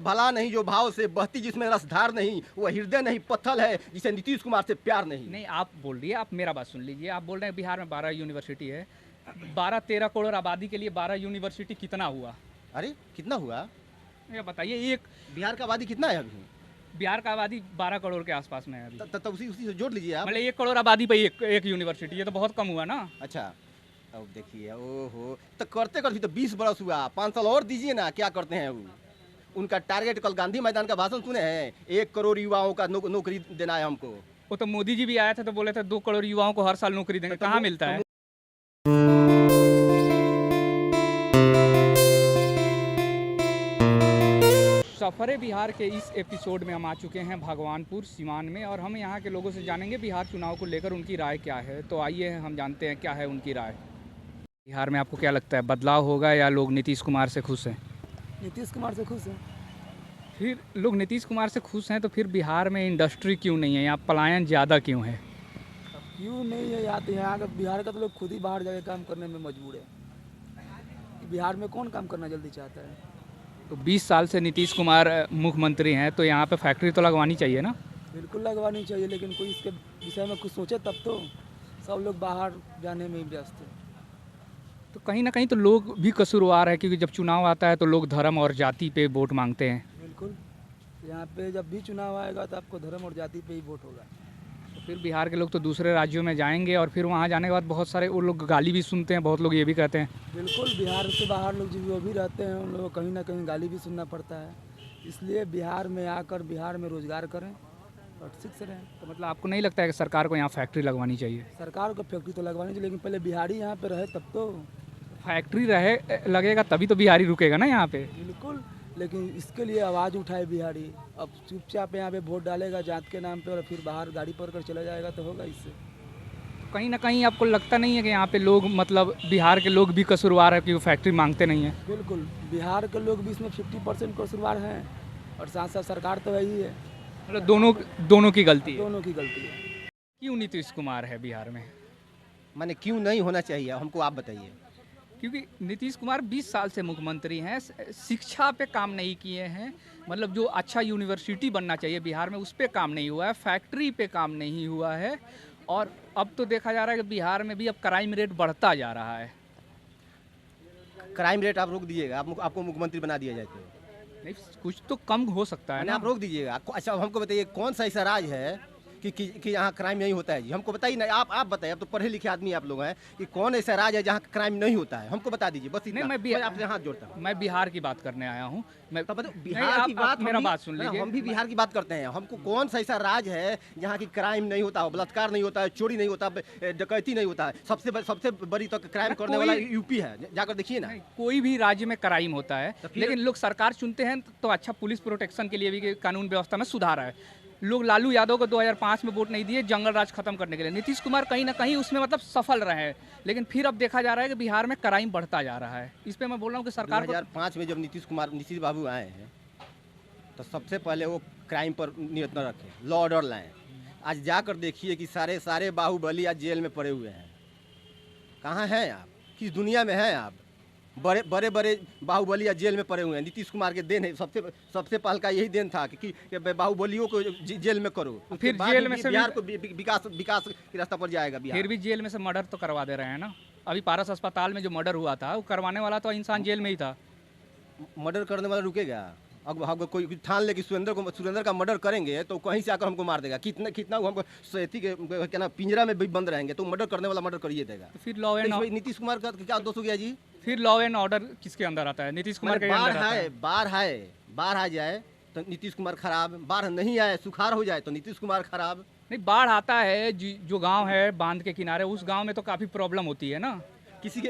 भला नहीं जो भाव से बहती, जिसमें रसधार नहीं, वो हृदय नहीं पत्थर है, जिसे नीतीश कुमार से प्यार नहीं। नहीं, आप बोल रही है, आप मेरा बात सुन लीजिए। आप बोल रहे हैं बिहार में 12 यूनिवर्सिटी है, 12-13 करोड़ आबादी के लिए 12 यूनिवर्सिटी कितना हुआ? अरे कितना हुआ? ये बताइए। एक बिहार का आबादी कितना है अभी? बिहार का आबादी 12 करोड़ के आसपास में है अभी। तब उसी से जोड़ लीजिए आप। मतलब 1 करोड़ आबादी पे एक यूनिवर्सिटी, ये तो बहुत कम हुआ ना। अच्छा, अब देखिए, ओहो, तो करते करते तो 20 बरस हुआ, 5 साल और दीजिए ना, क्या करते हैं वो? उनका टारगेट, कल गांधी मैदान का भाषण सुने हैं, 1 करोड़ युवाओं का नौकरी देना है हमको। वो तो मोदी जी भी आए थे तो बोले थे 2 करोड़ युवाओं को हर साल नौकरी देंगे, कहाँ मिलता है? सफरे बिहार के इस एपिसोड में हम आ चुके हैं भगवानपुर सीवान में, और हम यहाँ के लोगों से जानेंगे बिहार चुनाव को लेकर उनकी राय क्या है। तो आइए हम जानते हैं क्या है उनकी राय। बिहार में आपको क्या लगता है, बदलाव होगा या लोग नीतीश कुमार से खुश हैं? नीतीश कुमार से खुश है। फिर लोग नीतीश कुमार से खुश हैं तो फिर बिहार में इंडस्ट्री क्यों नहीं है, यहाँ पलायन ज़्यादा क्यों है? क्यों नहीं है, यहाँ का बिहार का तो लोग खुद ही बाहर जाके काम करने में मजबूर है। बिहार में कौन काम करना जल्दी चाहता है? तो 20 साल से नीतीश कुमार मुख्यमंत्री हैं, तो यहाँ पे फैक्ट्री तो लगवानी चाहिए ना? बिल्कुल लगवानी चाहिए, लेकिन कोई इसके विषय में कुछ सोचे तब तो। सब लोग बाहर जाने में ही व्यस्त है। तो कहीं ना कहीं तो लोग भी कसूरवार है, क्योंकि जब चुनाव आता है तो लोग धर्म और जाति पे वोट मांगते हैं। बिल्कुल, यहाँ पे जब भी चुनाव आएगा तो आपको धर्म और जाति पे ही वोट होगा। तो फिर बिहार के लोग तो दूसरे राज्यों में जाएंगे, और फिर वहाँ जाने के बाद बहुत सारे वो लोग गाली भी सुनते हैं, बहुत लोग ये भी कहते हैं। बिल्कुल, बिहार से बाहर लोग जो भी रहते हैं उन लोगों को कहीं ना कहीं गाली भी सुनना पड़ता है। इसलिए बिहार में आकर बिहार में रोजगार करें और शिक्षित रहें। तो मतलब आपको नहीं लगता है कि सरकार को यहाँ फैक्ट्री लगवानी चाहिए? सरकार को फैक्ट्री तो लगवानी चाहिए, लेकिन पहले बिहारी यहाँ पे रहे तब तो। फैक्ट्री रहे लगेगा तभी तो बिहारी रुकेगा ना यहाँ पे। बिल्कुल, लेकिन इसके लिए आवाज़ उठाए बिहारी। अब चुपचाप यहाँ पे वोट डालेगा जात के नाम पे और फिर बाहर गाड़ी पकड़ चला जाएगा तो होगा इससे। कहीं ना कहीं आपको लगता नहीं है कि यहाँ पे लोग, मतलब बिहार के लोग भी कसूरवार है कि वो फैक्ट्री मांगते नहीं हैं? बिल्कुल, बिहार के लोग भी इसमें 50% कसूरवार हैं, और साथ साथ सरकार तो वही है। मतलब दोनों की गलती है। दोनों की गलती है। क्यों नीतीश कुमार है बिहार में? माने क्यों नहीं होना चाहिए, हमको आप बताइए। क्योंकि नीतीश कुमार 20 साल से मुख्यमंत्री हैं, शिक्षा पे काम नहीं किए हैं। मतलब जो अच्छा यूनिवर्सिटी बनना चाहिए बिहार में, उस पर काम नहीं हुआ है, फैक्ट्री पे काम नहीं हुआ है। और अब तो देखा जा रहा है कि बिहार में भी अब क्राइम रेट बढ़ता जा रहा है। क्राइम रेट आप रोक दीजिएगा, आपको मुख्यमंत्री बना दिया जाए तो। नहीं, कुछ तो कम हो सकता है ना। आप रोक दीजिएगा। अच्छा, हमको बताइए कौन सा ऐसा राज है कि यहाँ क्राइम नहीं होता है जी? हमको बताइए ना, आप बताइए, आप तो पढ़े लिखे आदमी आप लोग हैं, कि कौन ऐसा राज है जहाँ क्राइम नहीं होता है? हमको बता दीजिए बस इतना। मैं आपसे हाथ जोड़ता हूँ। मैं बिहार की बात करने आया हूँ। मैं बिहार की बात, मेरा बात सुन लीजिए। हम भी बिहार की बात करते हैं। हमको कौन सा ऐसा राज है जहाँ की क्राइम नहीं होता हो, बलात्कार नहीं होता है, चोरी नहीं होता, डकैती नहीं होता है? सबसे बड़ी तो क्राइम करने वाला यूपी है, जाकर देखिए ना। कोई भी राज्य में क्राइम होता है, लेकिन लोग सरकार चुनते हैं तो अच्छा पुलिस प्रोटेक्शन के लिए भी कानून व्यवस्था में सुधार है। लोग लालू यादव को 2005 में वोट नहीं दिए जंगल राज खत्म करने के लिए। नीतीश कुमार कहीं ना कहीं उसमें मतलब सफल रहे हैं, लेकिन फिर अब देखा जा रहा है कि बिहार में क्राइम बढ़ता जा रहा है। इस पे मैं बोल रहा हूँ कि सरकार 2005 में जब नीतीश बाबू आए हैं तो सबसे पहले वो क्राइम पर नियंत्रण रखे, लॉ ऑर्डर लाए। आज जाकर देखिए कि सारे बाहुबली आज जेल में पड़े हुए हैं। कहाँ हैं आप? किस दुनिया में हैं आप? बड़े बाहुबली आज जेल में पड़े हुए हैं। नीतीश कुमार के देन है, सबसे पहल का यही देन था कि बाहुबलियों को जेल में करो, फिर जेल में से बिहार को विकास के रास्ता पर जाएगा बिहार। फिर भी जेल में से मर्डर तो करवा दे रहे हैं ना। अभी पारस अस्पताल में जो मर्डर हुआ था, वो करवाने वाला तो इंसान जेल में ही था। मर्डर करने वाला रुकेगा? अगर कोई ठान ले कि सुरेंद्र का मर्डर करेंगे तो कहीं से आकर हमको मार देगा। कितना हमको क्या ना पिंजरा में भी बंद रहेंगे तो मर्डर करने वाला मर्डर करिए देगा। तो फिर law and order, Nitish Kumar का क्या दोष हो गया जी? फिर लॉ एंड ऑर्डर किसके अंदर आता है? नीतीश कुमार के अंदर आता है। बाढ़ आ जाए तो नीतीश कुमार खराब, बाढ़ नहीं आए, सुखाड़ हो जाए तो नीतीश कुमार खराब। नहीं, बाढ़ आता है, जो गांव है बांध के किनारे, उस गांव में तो काफ़ी प्रॉब्लम होती है ना। किसी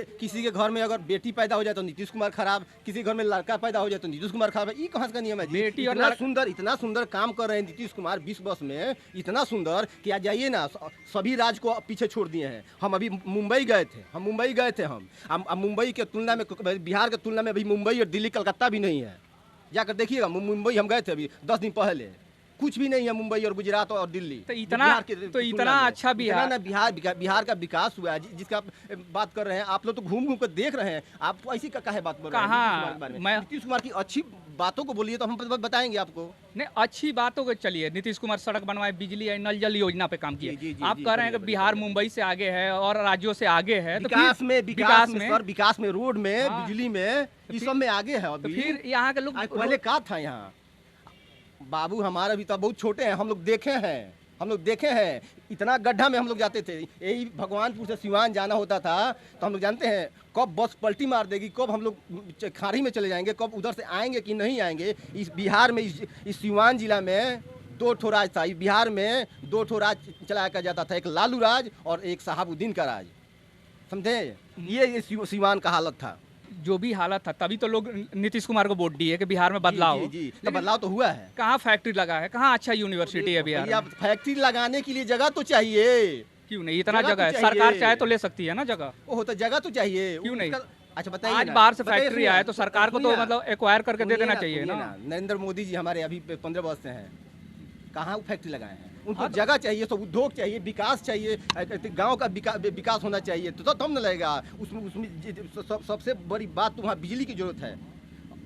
के घर में अगर बेटी पैदा हो जाए तो नीतीश कुमार खराब, किसी घर में लड़का पैदा हो जाए तो नीतीश कुमार खराब है। ये कहाँ का नियम है जी? बेटी और इतना सुंदर काम कर रहे हैं नीतीश कुमार 20 वर्ष में, इतना सुंदर कि आज जाइए ना, सभी राज्य को पीछे छोड़ दिए हैं। हम अभी मुंबई गए थे। हम मुंबई के तुलना में, बिहार के तुलना में अभी मुंबई और दिल्ली कलकत्ता भी नहीं है। जाकर देखिएगा, मुंबई हम गए थे अभी 10 दिन पहले, कुछ भी नहीं है मुंबई और गुजरात और दिल्ली। तो इतना अच्छा बिहार का विकास हुआ है जिसका आप बात कर रहे हैं। आप लोग तो घूम कर देख रहे हैं, आप ऐसी का काहे बात कर रहे हैं? नीतीश कुमार की अच्छी बातों को बोलिए तो हम बताएंगे आपको। नहीं, अच्छी बातों को चलिए, नीतीश कुमार सड़क बनवाए, बिजली है, नल जल योजना पे काम किए। जी, आप कह रहे हैं कि बिहार मुंबई से आगे है और राज्यों से आगे है, तो विकास में सर, विकास में, रोड में, हाँ। बिजली में, इस सब में आगे है तो अभी। फिर यहाँ के लोग आज पहले क्या था यहाँ? बाबू हमारा भी तो बहुत छोटे हैं, हम लोग देखे हैं इतना गड्ढा में हम लोग जाते थे। यही भगवानपुर से सिवान जाना होता था तो हम लोग जानते हैं कब बस पलटी मार देगी, कब हम लोग खाड़ी में चले जाएंगे, कब उधर से आएंगे कि नहीं आएंगे। इस बिहार में, इस सिवान जिला में 2 ठो राज था। इस बिहार में 2 ठो राज चलाया जाता था, एक लालू राज और एक शहाबुद्दीन का राज, समझे? ये सिवान का हालत था। जो भी हालत था तभी तो लोग नीतीश कुमार को वोट दिए कि बिहार में बदलाव हो। जी, तो बदलाव तो हुआ है। कहाँ फैक्ट्री लगा है, कहाँ अच्छा यूनिवर्सिटी है बिहार में? फैक्ट्री लगाने के लिए जगह तो चाहिए। क्यों नहीं, इतना जगह जगह है, तो सरकार चाहिए। चाहे तो ले सकती है ना जगह। ओह, तो जगह तो चाहिए। क्यों नहीं? अच्छा बताइए आज ना, बाहर से बताइए, फैक्ट्री सुनिए आए तो सरकार को तो सुनिए मतलब एक्वायर करके दे सुनिए देना चाहिए सुनिए ना। नरेंद्र मोदी जी हमारे अभी 15 वर्ष से हैं, कहाँ वो फैक्ट्री लगाए हैं? उनको हाँ तो- जगह चाहिए, सब उद्योग चाहिए, विकास चाहिए, गांव का विकास होना चाहिए, तो तब न लगेगा। उसमें सबसे बड़ी बात तो वहाँ बिजली की जरूरत है,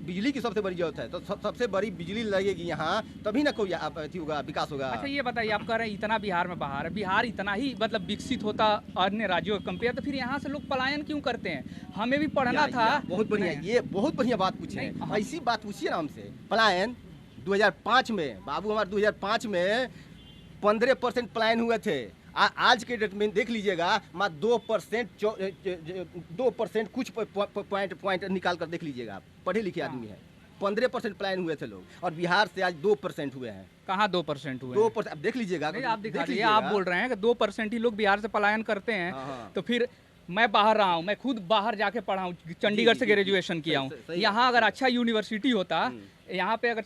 बिजली की सबसे बड़ी जरूरत है। तो सबसे बड़ी बिजली लगेगी यहाँ, तभी ना कोई अथी होगा, विकास होगा। अच्छा ये बताइए, आप कह रहे हैं इतना बिहार में बाहर है, बिहार इतना ही मतलब विकसित होता अन्य राज्यों के कंपेयर, तो फिर यहाँ से लोग पलायन क्यों करते हैं? हमें भी पढ़ना था। बहुत बढ़िया, ये बहुत बढ़िया बात पूछे नहीं, हैं। ऐसी बात पूछिए ना हमसे। पलायन 2005 में, बाबू हमारे 2005 में 15% पलायन हुए थे। आज के डेट में देख लीजिएगा, मात्र 2% कुछ पॉइंट निकाल कर देख लीजिएगा, आप पढ़े लिखे आदमी हैं। 15% पलायन हुए थे लोग, और बिहार से आज 2% हुए हैं। कहाँ 2% हुए हैं? 2%, अब देख लीजिएगा। नहीं, आप दिखा दीजिए। लीजिएगा। आप बोल रहे हैं कि 2% ही लोग बिहार से पलायन करते हैं। हाँ। तो फिर मैं बाहर रहा हूँ, मैं खुद बाहर जाके पढ़ा हूँ, चंडीगढ़ से जी, ग्रेजुएशन किया हूँ। सही यहाँ अगर अच्छा यूनिवर्सिटी होता, यहाँ पे अगर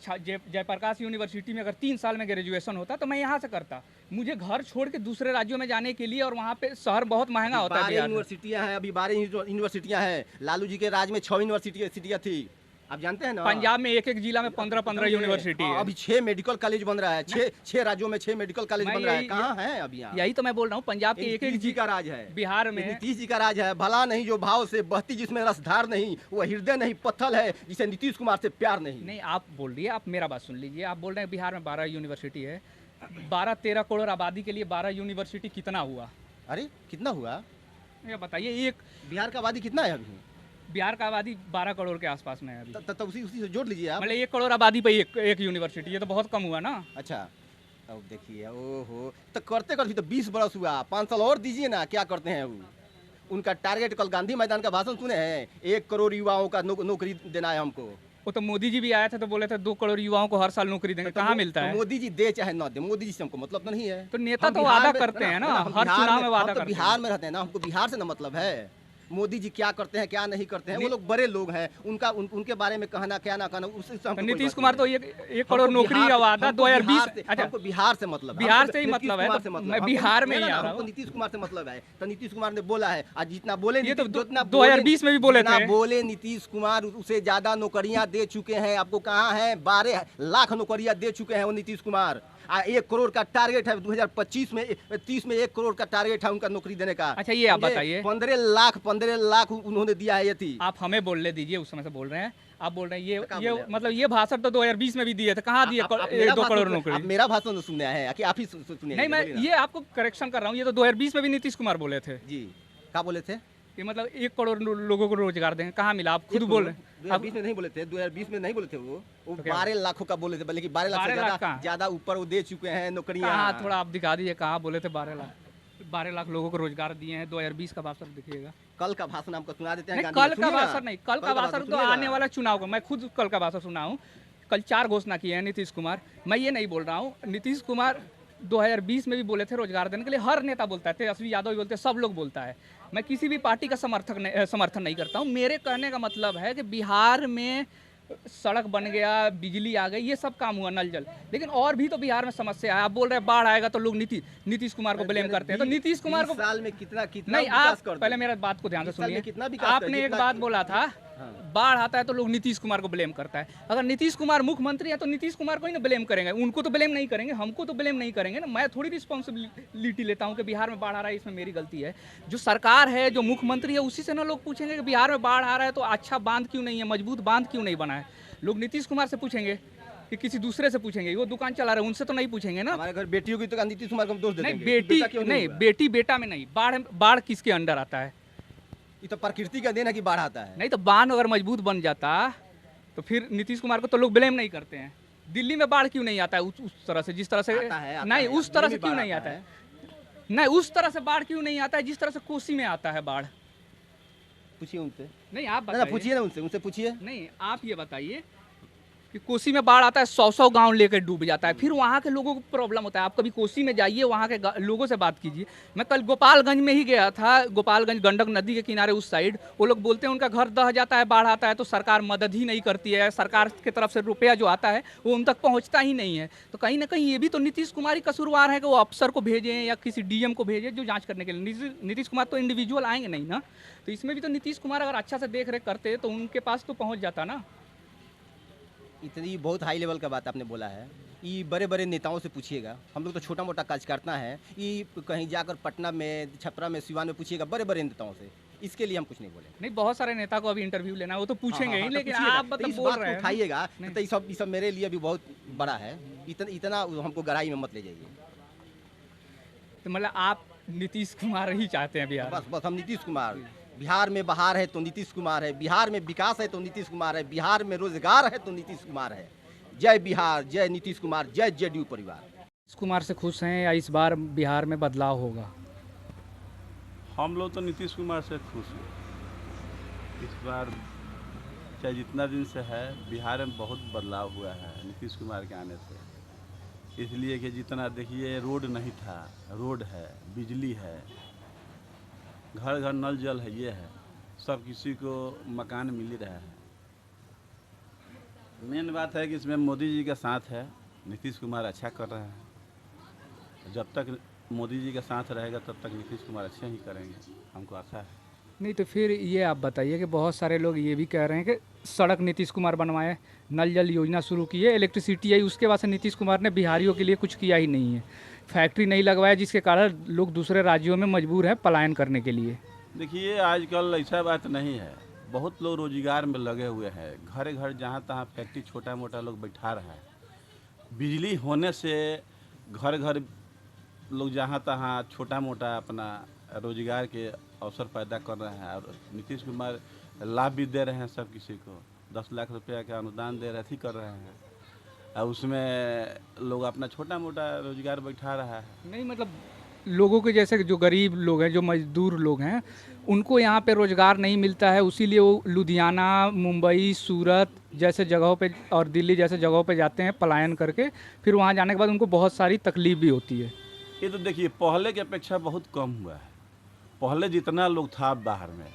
जयप्रकाश यूनिवर्सिटी में अगर 3 साल में ग्रेजुएशन होता तो मैं यहाँ से करता। मुझे घर छोड़ के दूसरे राज्यों में जाने के लिए, और वहाँ पे शहर बहुत महंगा होता है 12 बिहार में। यूनिवर्सिटियाँ हैं, अभी 12 यूनिवर्सिटियाँ हैं। लालू जी के राज में 6 यूनिवर्सिटियाँ थी, आप जानते हैं ना। पंजाब में एक जिला में 15 यूनिवर्सिटी है। अभी 6 मेडिकल कॉलेज बन रहा है, 6 राज्यों में 6 मेडिकल कॉलेज मैं बन रहा है। यही- कहाँ है अभी यहाँ? यही तो मैं बोल रहा हूँ, पंजाब के एक नीतीश जी का राज है, बिहार में नीतीश जी का राज है। भला नहीं जो भाव से बहती, जिसमें रसधार नहीं, वो हृदय नहीं पत्थल है, जिसे नीतीश कुमार से प्यार नहीं। नहीं, आप बोल रही है, आप मेरा बात सुन लीजिए। आप बोल रहे हैं बिहार में 12 यूनिवर्सिटी है, 12-13 करोड़ आबादी के लिए 12 यूनिवर्सिटी कितना हुआ? अरे कितना हुआ? ये बताइए। एक बिहार का आबादी कितना है अभी? बिहार का आबादी 12 करोड़ के आसपास में है अभी। तब उसी से जोड़ लीजिए आप। मतलब 1 करोड़ आबादी पे एक यूनिवर्सिटी, ये तो बहुत कम हुआ ना। अच्छा, अब देखिए, ओहो, तो करते करते तो 20 बरस हुआ, 5 साल और दीजिए ना। क्या करते हैं वो? उनका टारगेट, कल गांधी मैदान का भाषण सुने हैं, 1 करोड़ युवाओं का नौकरी देना है हमको। वो तो मोदी जी भी आए थे तो बोले थे 2 करोड़ युवाओं को हर साल नौकरी देंगे। कहाँ मिलता है? मोदी जी दे चाहे ना दे, मोदी जी से हमको मतलब तो नहीं है। तो नेता हम तो बिहार वादा में- करते हैं ना, हम हर बिहार चुनाव में- में वादा हम तो करते बिहार हैं। में रहते हैं ना, हमको बिहार से ना मतलब है। मोदी जी क्या करते हैं क्या नहीं करते हैं, वो लोग बड़े लोग हैं, उनके बारे में कहना क्या ना कहना, उससे हमको तो कोई नीतीश बात कुमार तो नहीं है। 1 करोड़ नौकरी का वादा हमको 2020। बिहार से- अच्छा, हमको बिहार से मतलब है, बिहार हमको से ही नीतीश मतलब है, कुमार तो से मतलब मैं है। बिहार में हमको- ही आ ना, रहा हमको हूँ। नीतीश कुमार से मतलब है। तो नीतीश कुमार ने बोला है, आज जितना बोले ये तो जितना 2020 में भी बोले जितना थे। बोले नीतीश कुमार, उसे ज्यादा नौकरियां दे चुके हैं। आपको कहाँ है? 12 लाख नौकरियां दे चुके हैं वो नीतीश कुमार। 1 करोड़ का टारगेट है 2025 में, 30 में 1 करोड़ का टारगेट है उनका नौकरी देने का। अच्छा, ये आप समझे? बताइए। 15 लाख उन्होंने दिया है। ये थी, आप हमें बोलने दीजिए, उस समय से बोल रहे हैं। आप बोल रहे हैं तो क्या ये बोले? मतलब ये भाषण तो 2020 में भी दिए थे, कहाँ दिए आप मेरा 2 भाषण करोड़ सुने- नौकरी? आप मेरा भाषण तो सुनने आए हैं कि आप ही सुनिए? नहीं, मैं ये आपको करेक्शन कर रहा हूँ, ये तो 2020 में भी नीतीश कुमार बोले थे जी, क्या बोले थे? कि मतलब 1 करोड़ लोगों को रोजगार देंगे। कहाँ मिला? आप खुद बोल रहे हैं। 2020 में नहीं बोले थे, 2020 में नहीं बोले थे। वो तो क्या? 12 लाखों का बोले थे, बल्कि 12 लाख 12 से लाख कहाँ? ज्यादा ऊपर वो दे चुके हैं नौकरियां। कहाँ, थोड़ा आप दिखा दीजिए कहाँ बोले थे 12 लाख लोगों को रोजगार दिए हैं। 2020 का भाषण दिखिएगा। कल का भाषण आपको सुना देते हैं। नहीं, गांधी कल जी, का सुनिए ना। भाषण नहीं, कल का भाषण तो सुनिएगा। आने वाला चुनाव का। मैं खुद कल का भाषण सुना हूँ। कल 4 घोषणा किए हैं नीतीश कुमार। मैं ये नहीं बोल रहा हूँ। नीतीश कुमार 2020 में भी बोले थे रोजगार देने के लिए। हर नेता बोलता है, तेजस्वी यादव भी बोलते हैं, सब लोग बोलता है। मैं किसी भी पार्टी का समर्थन नहीं करता हूँ। मेरे कहने का मतलब है कि बिहार में सड़क बन गया, बिजली आ गई, ये सब काम हुआ, नल जल। लेकिन और भी तो बिहार में समस्या है। आप बोल रहे हैं बाढ़ आएगा तो लोग नीतीश कुमार को ब्लेम करते हैं। तो नीतीश कुमार को 20 साल में कितना नहीं, विकास आप कर दिया? पहले मेरा बात को ध्यान से 20 साल में सुनिए। कितना विकास कर आपने दिया? एक जितना- बात बोला था, बाढ़ आता है तो लोग नीतीश कुमार को ब्लेम करता है। अगर नीतीश कुमार मुख्यमंत्री है तो नीतीश कुमार को ही ना ब्लेम करेंगे, उनको तो ब्लेम नहीं करेंगे, हमको तो ब्लेम नहीं करेंगे ना। मैं थोड़ी रिस्पॉन्सिबिलिटी लेता हूँ कि बिहार में बाढ़ आ रहा है, इसमें मेरी गलती है। जो सरकार है, जो मुख्यमंत्री है, उसी से ना लोग पूछेंगे कि बिहार में बाढ़ आ रहा है तो अच्छा बांध क्यों नहीं है, मजबूत बांध क्यों नहीं बना है। लोग नीतीश कुमार से पूछेंगे कि किसी दूसरे से पूछेंगे, वो दुकान चला रहे हैं उनसे तो नहीं पूछेंगे ना। हमारे घर बेटियों की तो नीतीश कुमार को हम दोष देते नहीं हैं बेटी क्यों नहीं, हुआ? बेटी बेटा में नहीं, बाढ़ बाढ़ किसके अंडर आता है? ये तो प्रकृति का देन है कि बाढ़ आता है। नहीं तो बांध अगर मजबूत बन जाता तो फिर नीतीश कुमार को तो लोग ब्लेम नहीं करते हैं। दिल्ली में बाढ़ क्यों नहीं आता है उस तरह से, जिस तरह से नहीं उस तरह से क्यों नहीं आता है? नहीं उस तरह से बाढ़ क्यों नहीं आता है जिस तरह से कोसी में आता है बाढ़? पूछिए उनसे। नहीं आप ना बताइए। पूछिए ना उनसे पूछिए। नहीं आप ये बताइए कि कोसी में बाढ़ आता है, 100 गांव लेकर डूब जाता है, फिर वहाँ के लोगों को प्रॉब्लम होता है। आप कभी कोसी में जाइए, वहाँ के लोगों से बात कीजिए। मैं कल गोपालगंज में ही गया था, गोपालगंज गंडक नदी के किनारे उस साइड, वो लोग बोलते हैं उनका घर दह जाता है, बाढ़ आता है तो सरकार मदद ही नहीं करती है, सरकार की तरफ से रुपया जो आता है वो उन तक पहुँचता ही नहीं है। तो कहीं ना कहीं ये भी तो नीतीश कुमार ही कसूरवार है कि वो अफसर को भेजें या किसी डीएम को भेजें जो जाँच करने के लिए। नीतीश कुमार तो इंडिविजुअल आएंगे नहीं ना, तो इसमें भी तो नीतीश कुमार अगर अच्छा से देख रेख करते तो उनके पास तो पहुँच जाता ना। इतनी बहुत हाई लेवल का बात आपने बोला है। ये बड़े बड़े नेताओं से पूछिएगा, हम लोग तो छोटा मोटा कार्यकर्ता है। ये कहीं जाकर पटना में, छपरा में, सिवान में पूछिएगा बड़े बड़े नेताओं से। इसके लिए हम कुछ नहीं बोले। नहीं बहुत सारे नेता को अभी इंटरव्यू लेना है, वो तो पूछेंगे ही, लेकिन आप मतलब बोल रहे हैं उठाइएगा तो ये सब मेरे लिए भी बहुत बड़ा है। इतना हमको गहराई में मत ले जाइए। तो मतलब आप नीतीश कुमार ही चाहते हैं बिहार? बस हम नीतीश कुमार। बिहार में बहार है तो नीतीश कुमार है, बिहार में विकास है तो नीतीश कुमार है, बिहार में रोजगार है तो नीतीश कुमार है। जय बिहार, जय नीतीश कुमार, जय जेडीयू परिवार। नीतीश कुमार से खुश हैं या इस बार बिहार में बदलाव होगा? हम लोग तो नीतीश कुमार से खुश हैं। इस बार चाहे जितना दिन से है, बिहार में बहुत बदलाव हुआ है नीतीश कुमार के आने से। इसलिए कि जितना देखिए रोड नहीं था, रोड है, बिजली है, घर घर नल जल है, ये है, सब किसी को मकान मिल ही रहा है। मेन बात है कि इसमें मोदी जी का साथ है, नीतीश कुमार अच्छा कर रहे हैं। जब तक मोदी जी का साथ रहेगा तब तक नीतीश कुमार अच्छे ही करेंगे, हमको आशा है। नहीं तो फिर ये आप बताइए कि बहुत सारे लोग ये भी कह रहे हैं कि सड़क नीतीश कुमार बनवाए, नल जल योजना शुरू की है, इलेक्ट्रिसिटी आई, उसके बाद से नीतीश कुमार ने बिहारियों के लिए कुछ किया ही नहीं है, फैक्ट्री नहीं लगवाया, जिसके कारण लोग दूसरे राज्यों में मजबूर हैं पलायन करने के लिए। देखिए आजकल ऐसा बात नहीं है, बहुत लोग रोजगार में लगे हुए हैं, घर घर जहाँ तहाँ फैक्ट्री छोटा मोटा लोग बैठा रहा है। बिजली होने से घर घर लोग जहाँ तहाँ छोटा मोटा अपना रोजगार के अवसर पैदा कर रहे हैं। और नीतीश कुमार लाभ भी दे रहे हैं सब किसी को, 10 लाख रुपया का अनुदान दे रहे थी कर रहे हैं, और उसमें लोग अपना छोटा मोटा रोजगार बैठा रहा है। नहीं मतलब लोगों के जैसे जो गरीब लोग हैं, जो मजदूर लोग हैं, उनको यहाँ पे रोज़गार नहीं मिलता है, उसीलिए वो लुधियाना, मुंबई, सूरत जैसे जगहों पे और दिल्ली जैसे जगहों पे जाते हैं पलायन करके। फिर वहाँ जाने के बाद उनको बहुत सारी तकलीफ भी होती है। ये तो देखिए पहले की अपेक्षा बहुत कम हुआ है। पहले जितना लोग था बाहर में,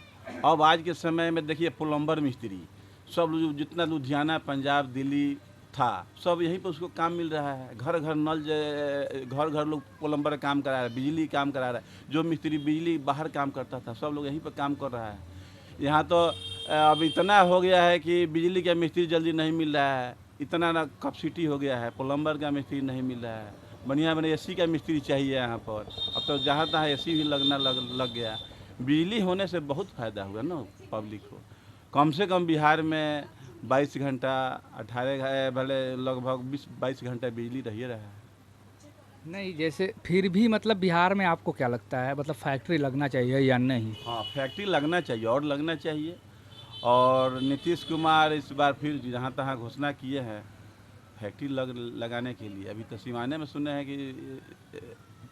अब आज के समय में देखिए प्लम्बर मिस्त्री सब लोग, जितना लुधियाना, पंजाब, दिल्ली था, सब यहीं पर उसको काम मिल रहा है। घर घर नल, घर घर लोग प्लम्बर काम करा रहा है, बिजली काम करा रहा है। जो मिस्त्री बिजली बाहर काम करता था, सब लोग यहीं पर काम कर रहा है। यहाँ तो अब इतना हो गया है कि बिजली का मिस्त्री जल्दी नहीं मिल रहा है, इतना ना कैपेसिटी हो गया है, प्लम्बर का मिस्त्री नहीं मिल रहा है, बढ़िया बढ़िया एसी का मिस्त्री चाहिए यहाँ पर। अब तो जहाँ तहाँ एसी भी लगना लग गया। बिजली होने से बहुत फ़ायदा हुआ ना पब्लिक को। कम से कम बिहार में 22 घंटा 18 भले लगभग 20-22 घंटा बिजली रही रहा है। नहीं जैसे फिर भी मतलब बिहार में आपको क्या लगता है, मतलब फैक्ट्री लगना चाहिए या नहीं? हाँ, फैक्ट्री लगना चाहिए और लगना चाहिए। और नीतीश कुमार इस बार फिर जहाँ तहाँ घोषणा किए हैं फैक्ट्री लगाने के लिए। अभी तो सिवाने में सुने हैं कि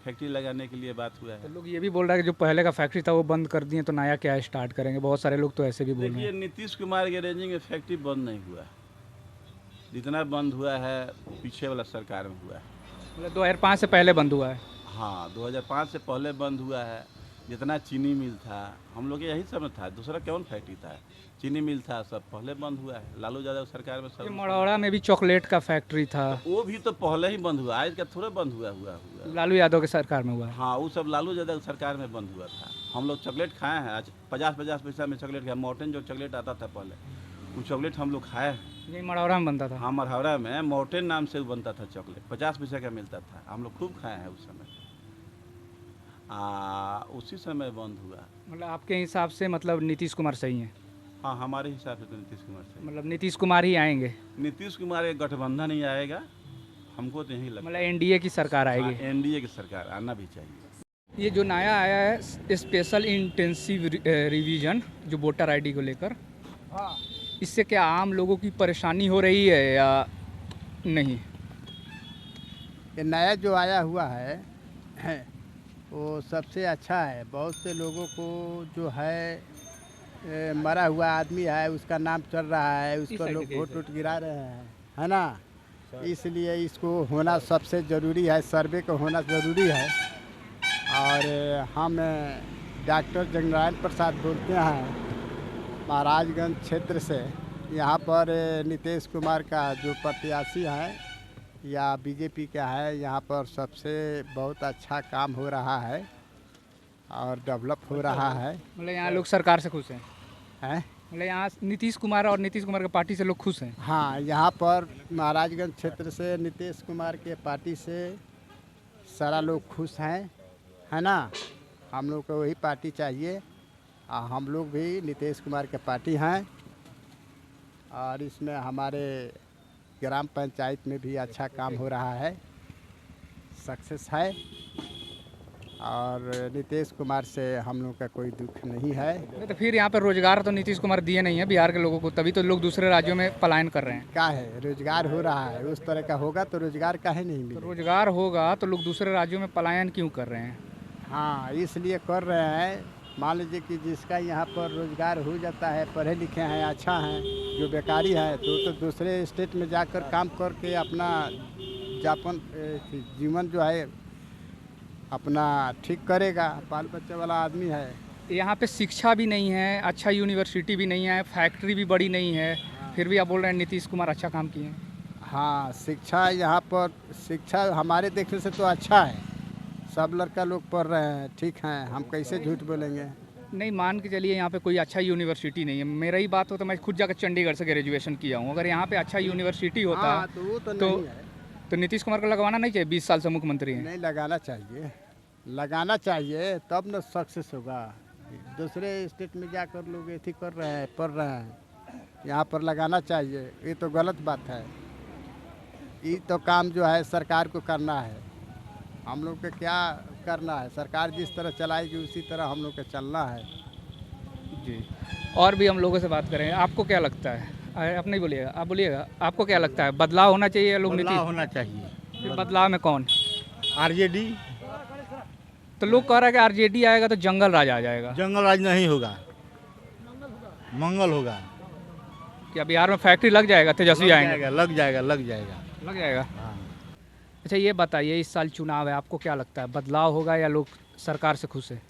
फैक्ट्री लगाने के लिए बात हुआ है। तो लोग ये भी बोल रहे हैं कि जो पहले का फैक्ट्री था वो बंद कर दिए तो नया क्या स्टार्ट करेंगे, बहुत सारे लोग तो ऐसे भी बोल रहे देखिए हैं। नीतीश कुमार के रेंजिंग में फैक्ट्री बंद नहीं हुआ, जितना बंद हुआ है पीछे वाला सरकार में हुआ है। मतलब 2005 से पहले बंद हुआ है? हाँ, 2005 से पहले बंद हुआ है। जितना चीनी मिल था, हम लोग यही सब में था, दूसरा कौन फैक्ट्री था, चीनी मिल था, सब पहले बंद हुआ है। लालू यादव सरकार में सब। मढ़ौरा में भी चॉकलेट का फैक्ट्री था, वो भी तो पहले ही बंद हुआ, आज का थोड़ा बंद हुआ। लालू यादव के सरकार में हुआ है। हाँ, वो सब लालू यादव सरकार में बंद हुआ था। हम लोग चॉकलेट खाए हैं, आज 50-50 पैसा में चॉकलेट खाए। मॉर्टेन जो चॉकलेट आता था पहले, वो चॉकलेट हम लोग खाए हैं। ये मढ़ौरा में बनता था? हाँ, मढ़ौरा में मॉर्टेन नाम से बनता था चॉकलेट, 50 पैसा का मिलता था। हम लोग खूब खाए हैं उस समय। उसी समय बंद हुआ। मतलब आपके हिसाब से मतलब नीतीश कुमार सही है? हाँ, हमारे हिसाब से तो नीतीश कुमार से। मतलब नीतीश कुमार ही आएंगे, नीतीश कुमार एक गठबंधन ही आएगा, हमको तो यही लगता मतलब एनडीए की सरकार है। आएगी। एनडीए की सरकार आना भी चाहिए। ये जो नया आया है स्पेशल इंटेंसिव रिवीजन जो वोटर आईडी को लेकर, इससे क्या आम लोगों की परेशानी हो रही है या नहीं? ये नया जो आया हुआ है वो सबसे अच्छा है। बहुत से लोगों को जो है मरा हुआ आदमी है उसका नाम चल रहा है, उसको साइड लोग के वोट इधर। वोट गिरा रहे हैं, है ना। इसलिए इसको होना सबसे ज़रूरी है, सर्वे को होना ज़रूरी है। और हम डॉक्टर जगनारायण प्रसाद बोलते हैं महाराजगंज क्षेत्र से। यहाँ पर नीतीश कुमार का जो प्रत्याशी है या बीजेपी का है, यहाँ पर सबसे बहुत अच्छा काम हो रहा है और डेवलप हो रहा है। मतलब यहाँ लोग सरकार से खुश हैं, हैं? मतलब यहाँ नीतीश कुमार और नीतीश कुमार के पार्टी से लोग खुश हैं। हाँ, यहाँ पर महाराजगंज क्षेत्र से नीतीश कुमार के पार्टी से सारा लोग खुश हैं, है ना। हम लोग को वही पार्टी चाहिए और हम लोग भी नीतीश कुमार के पार्टी हैं। और इसमें हमारे ग्राम पंचायत में भी अच्छा काम हो रहा है, सक्सेस है। और नीतीश कुमार से हम लोग का कोई दुख नहीं है। नहीं तो फिर यहाँ पे रोजगार तो नीतीश कुमार दिए नहीं है बिहार के लोगों को, तभी तो लोग दूसरे राज्यों में पलायन कर रहे हैं। क्या है, रोजगार हो रहा है, उस तरह का होगा तो रोजगार काहे नहीं तो मिलेगा। रोजगार होगा तो लोग दूसरे राज्यों में पलायन क्यों कर रहे हैं? हाँ, इसलिए कर रहे हैं। मान लीजिए कि जिसका यहाँ पर रोजगार हो जाता है, पढ़े लिखे हैं, अच्छा हैं, जो बेकारी है तो दूसरे स्टेट में जाकर काम करके अपना जीवन जो है अपना ठीक करेगा। बाल बच्चे वाला आदमी है। यहाँ पे शिक्षा भी नहीं है, अच्छा यूनिवर्सिटी भी नहीं है, फैक्ट्री भी बड़ी नहीं है, फिर भी आप बोल रहे हैं नीतीश कुमार अच्छा काम किए हैं। हाँ, शिक्षा यहाँ पर, शिक्षा हमारे देखने से तो अच्छा है, सब लड़का लोग पढ़ रहे हैं, ठीक हैं, हम कैसे झूठ बोलेंगे। नहीं, मान के चलिए यहाँ पे कोई अच्छा यूनिवर्सिटी नहीं है। मेरा ही बात हो तो मैं खुद जाकर चंडीगढ़ से ग्रेजुएशन किया हूँ। अगर यहाँ पे अच्छा यूनिवर्सिटी होता हाँ, तो वो तो नहीं है। तो नीतीश कुमार को लगवाना नहीं चाहिए, 20 साल से मुख्यमंत्री हैं। नहीं, लगाना चाहिए, लगाना चाहिए, तब न सक्सेस होगा। दूसरे स्टेट में जाकर लोग ऐसी कर रहे हैं, पढ़ रहे हैं, यहाँ पर लगाना चाहिए। ये तो गलत बात है। ये तो काम जो है सरकार को करना है, हम लोग को क्या करना है। सरकार जिस तरह चलाएगी उसी तरह हम लोग को चलना है। जी, और भी हम लोगों से बात करें, आपको क्या लगता है? आप नहीं बोलिएगा, आप बोलिएगा, आपको क्या लगता है, बदलाव होना चाहिए या लोग नीतीश? बदलाव होना चाहिए। फिर बदलाव में कौन? आरजेडी। तो लोग कह रहे हैं कि आरजेडी आएगा तो जंगल राज आ जाएगा। जंगल राज नहीं होगा, मंगल होगा। क्या बिहार में फैक्ट्री लग जाएगा, तेजस्वी आएंगे? लग जाएगा, लग जाएगा। लग जाएगा। हाँ। अच्छा ये बताइए, इस साल चुनाव है, आपको क्या लगता है बदलाव होगा या लोग सरकार से खुश है?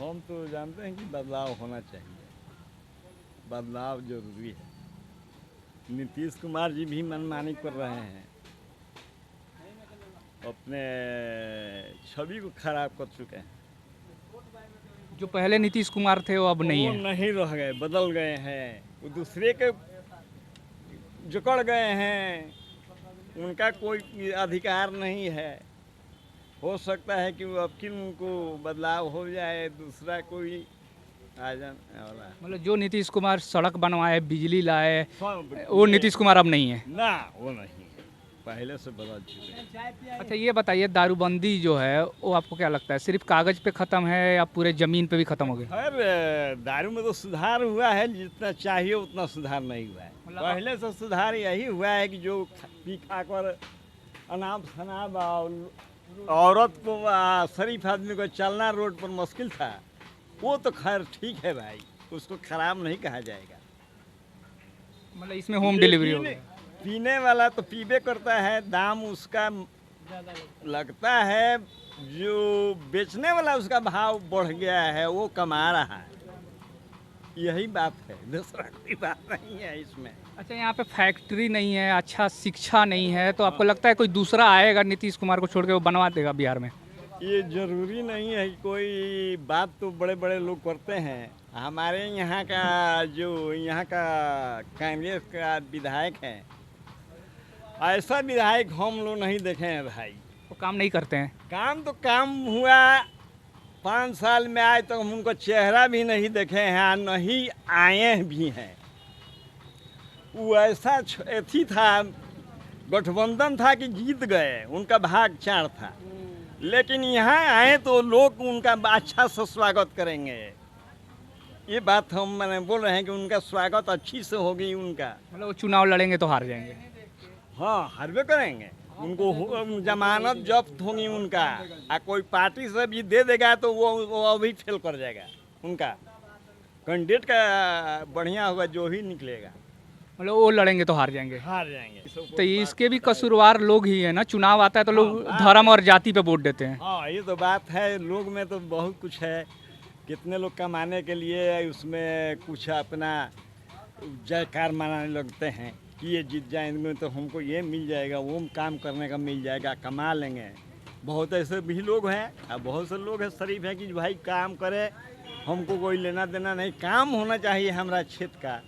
हम तो जानते हैं कि बदलाव होना चाहिए, बदलाव जरूरी है। नीतीश कुमार जी भी मनमानी कर रहे हैं, अपने छवि को खराब कर चुके हैं। जो पहले नीतीश कुमार थे वो अब नहीं वो है। नहीं रह गए, बदल गए हैं, वो दूसरे के जकड़ गए हैं, उनका कोई अधिकार नहीं है। हो सकता है कि वो अब कि उनको बदलाव हो जाए, दूसरा कोई आ जाने वाला है। मतलब जो नीतीश कुमार सड़क बनवाए, बिजली लाए, सब वो नीतीश कुमार अब नहीं है। ना, वो नहीं है, पहले से बदल चुके हैं। अच्छा ये बताइए, दारूबंदी जो है वो आपको क्या लगता है, सिर्फ कागज पे खत्म है या पूरे जमीन पे भी खत्म हो गया? खैर, दारू में तो सुधार हुआ है, जितना चाहिए उतना सुधार नहीं हुआ है। पहले से सुधार यही हुआ है कि जो पी खा कर अनाप शनाप औरत को, शरीफ आदमी को चलना रोड पर मुश्किल था, वो तो खैर ठीक है भाई, उसको खराब नहीं कहा जाएगा। मतलब इसमें होम डिलीवरी हो पीने- गया। पीने वाला तो पीबे करता है, दाम उसका लगता है, जो बेचने वाला उसका भाव बढ़ गया है, वो कमा रहा है। यही बात है, दूसरा कोई बात नहीं है इसमें। अच्छा यहाँ पे फैक्ट्री नहीं है, अच्छा शिक्षा नहीं है, तो आपको लगता है कोई दूसरा आएगा नीतीश कुमार को छोड़ के वो बनवा देगा बिहार में? ये जरूरी नहीं है कि कोई बात तो बड़े बड़े लोग करते हैं। हमारे यहाँ का जो यहाँ का कांग्रेस का विधायक है, ऐसा विधायक हम लोग नहीं देखे हैं भाई। वो काम नहीं करते हैं। काम तो काम हुआ, 5 साल में आए तो हम उनका चेहरा भी नहीं देखे हैं, नहीं आए भी हैं। वो ऐसा अथी था, गठबंधन था कि जीत गए, उनका भाग चार था। लेकिन यहाँ आए तो लोग उनका अच्छा से स्वागत करेंगे। ये बात हम मैंने बोल रहे हैं कि उनका स्वागत अच्छी से होगी उनका। मतलब वो चुनाव लड़ेंगे तो हार जाएंगे। हाँ, हारवे करेंगे। उनको जमानत जब्त होगी उनका, आ कोई पार्टी से भी दे देगा तो वो अभी फेल कर जाएगा। उनका कैंडिडेट का बढ़िया होगा, जो ही निकलेगा मतलब वो लड़ेंगे तो हार जाएंगे। हार जाएंगे। तो इसके भी कसूरवार लोग ही है ना, चुनाव आता है तो लोग धर्म और जाति पे वोट देते हैं। हाँ, ये तो बात है। लोग में तो बहुत कुछ है, कितने लोग कमाने के लिए उसमें कुछ अपना जयकार मनाने लगते हैं कि ये जीत जाएंगे तो हमको ये मिल जाएगा, वो काम करने का मिल जाएगा, कमा लेंगे। बहुत ऐसे भी लोग हैं और बहुत से लोग हैं शरीफ हैं कि भाई काम करे, हमको कोई लेना देना नहीं, काम होना चाहिए हमारा क्षेत्र का,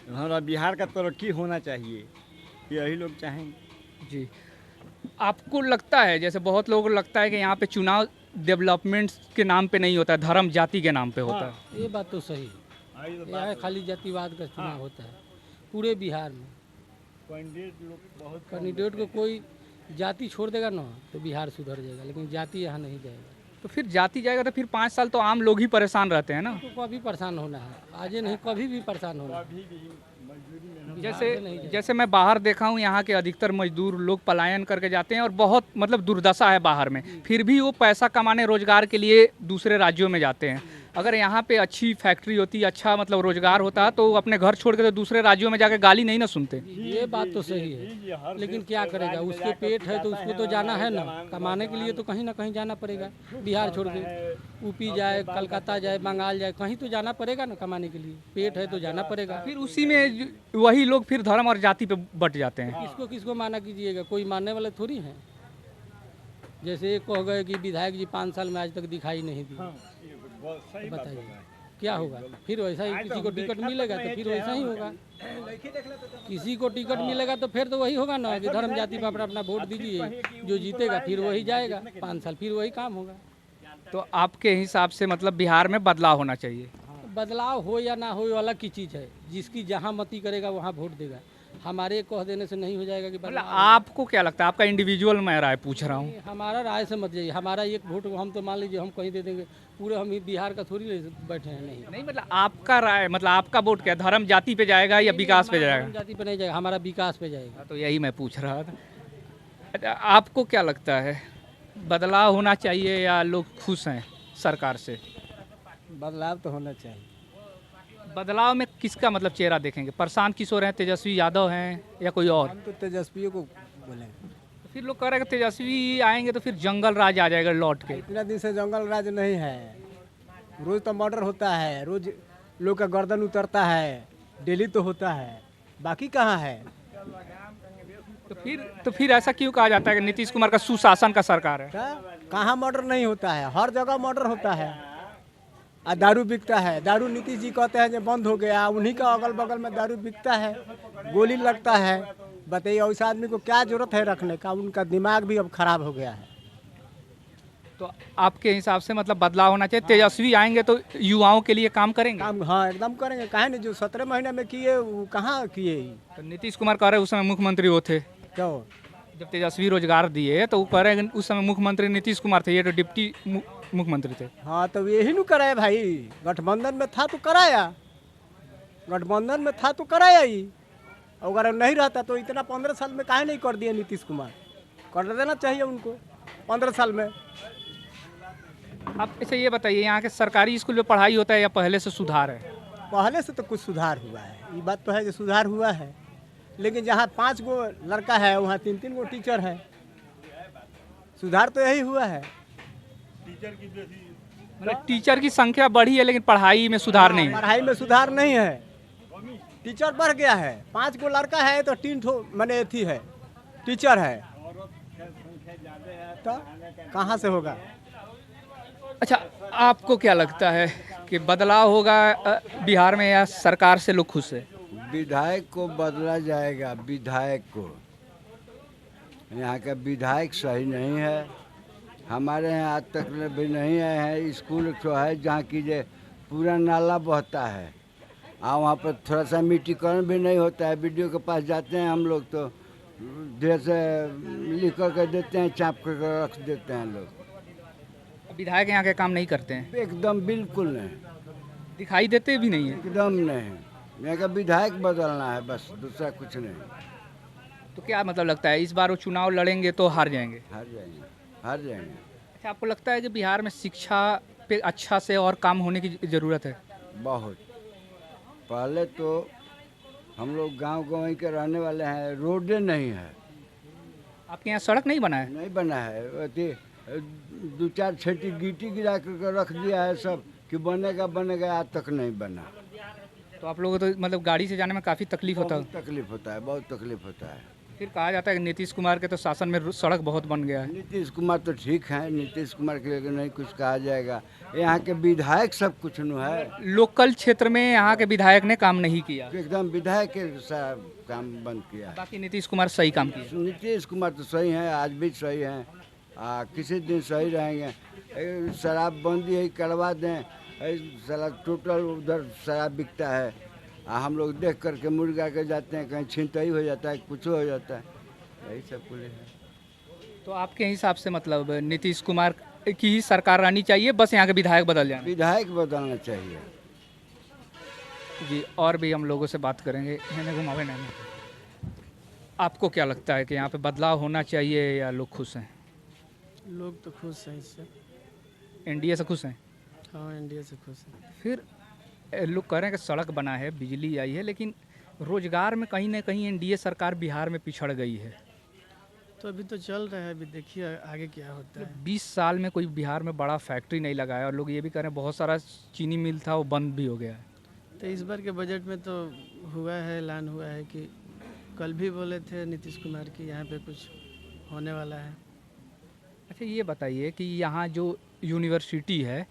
हमारा बिहार का तरक्की होना चाहिए, यही लोग चाहेंगे। जी, आपको लगता है, जैसे बहुत लोगों को लगता है कि यहाँ पे चुनाव डेवलपमेंट के नाम पे नहीं होता है, धर्म जाति के नाम पे होता है। ये बात तो सही है। यह खाली जातिवाद का चुनाव होता है पूरे बिहार में। कैंडिडेट को कोई जाति छोड़ देगा ना तो बिहार सुधर जाएगा, लेकिन जाति यहाँ नहीं जाएगा। तो फिर जाति जाएगा तो फिर 5 साल तो आम लोग ही परेशान रहते हैं ना। तो कभी परेशान होना है, आज नहीं कभी भी परेशान होना है। जैसे मैं बाहर देखा हूँ, यहाँ के अधिकतर मजदूर लोग पलायन करके जाते हैं और बहुत मतलब दुर्दशा है बाहर में, फिर भी वो पैसा कमाने रोजगार के लिए दूसरे राज्यों में जाते हैं। अगर यहाँ पे अच्छी फैक्ट्री होती, अच्छा मतलब रोजगार होता, तो अपने घर छोड़ के तो दूसरे राज्यों में जाके गाली नहीं ना सुनते। ये बात तो सही है, लेकिन क्या करेगा, उसके पेट है तो उसको तो जाना है ना, कमाने के लिए तो कहीं ना कहीं जाना पड़ेगा। बिहार छोड़ के यूपी जाए, कलकत्ता जाए, बंगाल जाए, कहीं तो जाना पड़ेगा ना कमाने के लिए। पेट है तो जाना पड़ेगा। फिर उसी में वही लोग फिर धर्म और जाति पे बट जाते हैं। किसको किसको माना कीजिएगा, कोई मानने वाले थोड़ी हैं। जैसे एक कह गए कि विधायक जी 5 साल में आज तक दिखाई नहीं दी, बताइए क्या होगा। फिर वैसा ही किसी को टिकट मिलेगा तो फिर वैसा ही होगा। किसी को टिकट मिलेगा तो फिर तो वही होगा ना कि धर्म जाति पर अपना वोट दीजिए, जो जीतेगा फिर वही जाएगा, 5 साल फिर वही काम होगा। तो आपके हिसाब से मतलब बिहार में बदलाव होना चाहिए। बदलाव हो या ना हो वो अलग की चीज़ है, जिसकी जहाँ मति करेगा वहाँ वोट देगा। हमारे कह देने से नहीं हो जाएगा कि मतलब आपको क्या लगता है, आपका इंडिविजुअल मैं राय पूछ रहा हूँ। हमारा राय से मत जाइए, हमारा एक वोट हम तो मान लीजिए हम कहीं दे देंगे, पूरे हम बिहार का थोड़ी बैठे हैं। नहीं मतलब आपका राय, मतलब आपका वोट क्या, धर्म जाति पे जाएगा या विकास पे जाएगा? जाति पे नहीं जाएगा, हमारा विकास पे जाएगा। तो यही मैं पूछ रहा था। अच्छा, आपको क्या लगता है, बदलाव होना चाहिए या लोग खुश हैं सरकार से? बदलाव तो होना चाहिए। बदलाव में किसका मतलब चेहरा देखेंगे? प्रशांत किशोर हैं, तेजस्वी यादव हैं या कोई और? हम तो तेजस्वी को बोलेंगे। फिर लोग कह रहे हैं कि तेजस्वी आएंगे तो फिर जंगल राज आ जाएगा लौट के। इतना दिन से जंगल राज नहीं है, रोज तो मर्डर होता है, रोज लोग का गर्दन उतरता है, डेली तो होता है, बाकी कहाँ है? तो फिर ऐसा क्यों कहा जाता है कि नीतीश कुमार का सुशासन का सरकार है? कहाँ मर्डर नहीं होता है? हर जगह मर्डर होता है। और दारू बिकता है, दारू नीतीश जी कहते हैं जो बंद हो गया, उन्हीं का अगल बगल में दारू बिकता है, गोली लगता है। बताइए उस आदमी को क्या जरूरत है रखने का? उनका दिमाग भी अब खराब हो गया है। तो आपके हिसाब से मतलब बदलाव होना चाहिए, तेजस्वी आएंगे तो युवाओं के लिए काम करेंगे? काम हाँ एकदम करेंगे, काहे नहीं, जो 17 महीने में किए वो कहाँ किए? तो नीतीश कुमार कह रहे उस समय मुख्यमंत्री वो थे, क्यों? जब तेजस्वी रोजगार दिए तो वो कह रहे हैं उस समय मुख्यमंत्री नीतीश कुमार थे, ये तो डिप्टी मुख्यमंत्री थे। हाँ तो यही नहीं कराया भाई, गठबंधन में था तो कराया, गठबंधन में था तो कराया ही। अगर नहीं रहता तो इतना 15 साल में काहे नहीं कर दिया नीतीश कुमार? कर देना चाहिए उनको 15 साल में। आप ऐसे ये बताइए, यहाँ के सरकारी स्कूल में पढ़ाई होता है या पहले से सुधार है? पहले से तो कुछ सुधार हुआ है, ये बात तो है जो सुधार हुआ है, लेकिन जहाँ 5 गो लड़का है वहाँ 3-3 गो टीचर है। सुधार तो यही हुआ है। मतलब टीचर की संख्या बढ़ी है लेकिन पढ़ाई में सुधार नहीं है। पढ़ाई में सुधार नहीं है, टीचर बढ़ गया है। 5 गो लड़का है तो 3 ठो मैंने एथी है टीचर है, तो कहाँ से होगा? अच्छा, आपको क्या लगता है कि बदलाव होगा बिहार में या सरकार से लोग खुश है? विधायक को बदला जाएगा, विधायक को। यहाँ का विधायक सही नहीं है, हमारे यहाँ आज तक भी नहीं आए हैं। स्कूल जो है जहाँ की जे पूरा नाला बहता है, वहाँ पर थोड़ा सा मिट्टीकरण भी नहीं होता है। बीडीओ के पास जाते हैं हम लोग तो ढेर से लिख कर देते हैं, चाप कर रख देते हैं लोग। विधायक यहाँ के काम नहीं करते हैं, एकदम बिल्कुल नहीं, दिखाई देते भी नहीं है। एकदम नहीं। यहाँ का विधायक बदलना है बस, दूसरा कुछ नहीं। तो क्या मतलब लगता है इस बार वो चुनाव लड़ेंगे तो हार जाएंगे? हार जाएंगे, हार जाएंगे। अच्छा, आपको लगता है कि बिहार में शिक्षा पे अच्छा से और काम होने की ज़रूरत है? बहुत। पहले तो हम लोग गांव के रहने वाले हैं, रोडें नहीं है। आपके यहाँ सड़क नहीं बना है? नहीं बना है, अथी 2-4 छेटी गिट्टी गिरा कर रख दिया है सब कि बनेगा बनेगा, आज तक नहीं बना। तो आप लोगों को तो मतलब गाड़ी से जाने में काफ़ी तकलीफ होता है? बहुत तकलीफ होता है, बहुत तकलीफ होता है। फिर कहा जाता है कि नीतीश कुमार के तो शासन में सड़क बहुत बन गया है। नीतीश कुमार तो ठीक है, नीतीश कुमार के लिए नहीं कुछ कहा जाएगा। यहाँ के विधायक सब कुछ न है। लोकल क्षेत्र में यहाँ के विधायक ने काम नहीं किया, एकदम विधायक के सारा काम बंद किया है। बाकी नीतीश कुमार सही काम किया। नीतीश कुमार तो सही हैं, आज भी सही हैं, किसी दिन सही रहेंगे। शराबबंदी ही करवा दें, सारा टोटल उधर शराब बिकता है, हम लोग देख करके मुर्गा के जाते हैं, कहीं छिनतई हो जाता है, कुछ हो जाता है, यही सब कुछ है। तो आपके हिसाब से मतलब नीतीश कुमार की ही सरकार आनी चाहिए, बस यहाँ के विधायक बदल जाए? विधायक बदलना चाहिए जी। और भी हम लोगों से बात करेंगे। मैंने घुमावे नहीं। आपको क्या लगता है कि यहाँ पे बदलाव होना चाहिए या लोग खुश हैं? लोग तो खुश हैं इससे। एनडीए से खुश हैं? हाँ, एनडीए से खुश हैं। फिर लोग कह रहे हैं कि सड़क बना है, बिजली आई है, लेकिन रोजगार में कहीं ना कहीं एनडीए सरकार बिहार में पिछड़ गई है। तो अभी तो चल रहा है, अभी देखिए आगे क्या होता है। 20 साल में कोई बिहार में बड़ा फैक्ट्री नहीं लगाया, और लोग ये भी कह रहे हैं बहुत सारा चीनी मिल था वो बंद भी हो गया है। तो इस बार के बजट में तो हुआ है, ऐलान हुआ है कि कल भी बोले थे नीतीश कुमार की यहाँ पे कुछ होने वाला है। अच्छा, ये बताइए कि यहाँ जो यूनिवर्सिटी है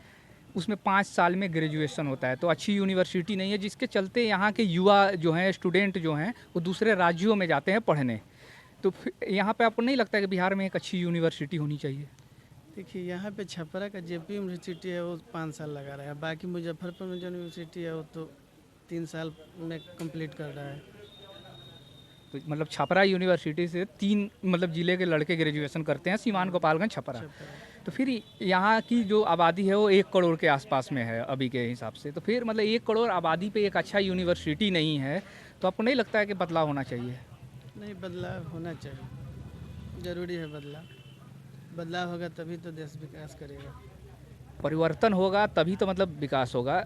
उसमें 5 साल में ग्रेजुएशन होता है, तो अच्छी यूनिवर्सिटी नहीं है, जिसके चलते यहाँ के युवा जो हैं, स्टूडेंट जो हैं, वो दूसरे राज्यों में जाते हैं पढ़ने। तो यहाँ पे आपको नहीं लगता है कि बिहार में एक अच्छी यूनिवर्सिटी होनी चाहिए? देखिए, यहाँ पे छपरा का जेपी यूनिवर्सिटी है, वो 5 साल लगा रहा है। बाकी मुजफ्फरपुर में जो यूनिवर्सिटी है वो तो 3 साल में कंप्लीट कर रहा है। तो मतलब छपरा यूनिवर्सिटी से 3 मतलब ज़िले के लड़के ग्रेजुएशन करते हैं, सीवान, गोपालगंज, छपरा। तो फिर यहाँ की जो आबादी है वो 1 करोड़ के आसपास में है अभी के हिसाब से। तो फिर मतलब 1 करोड़ आबादी पे एक अच्छा यूनिवर्सिटी नहीं है, तो आपको नहीं लगता है कि बदलाव होना चाहिए? नहीं, बदलाव होना चाहिए, ज़रूरी है बदलाव। बदलाव होगा तभी तो देश विकास करेगा। परिवर्तन होगा तभी तो मतलब विकास होगा।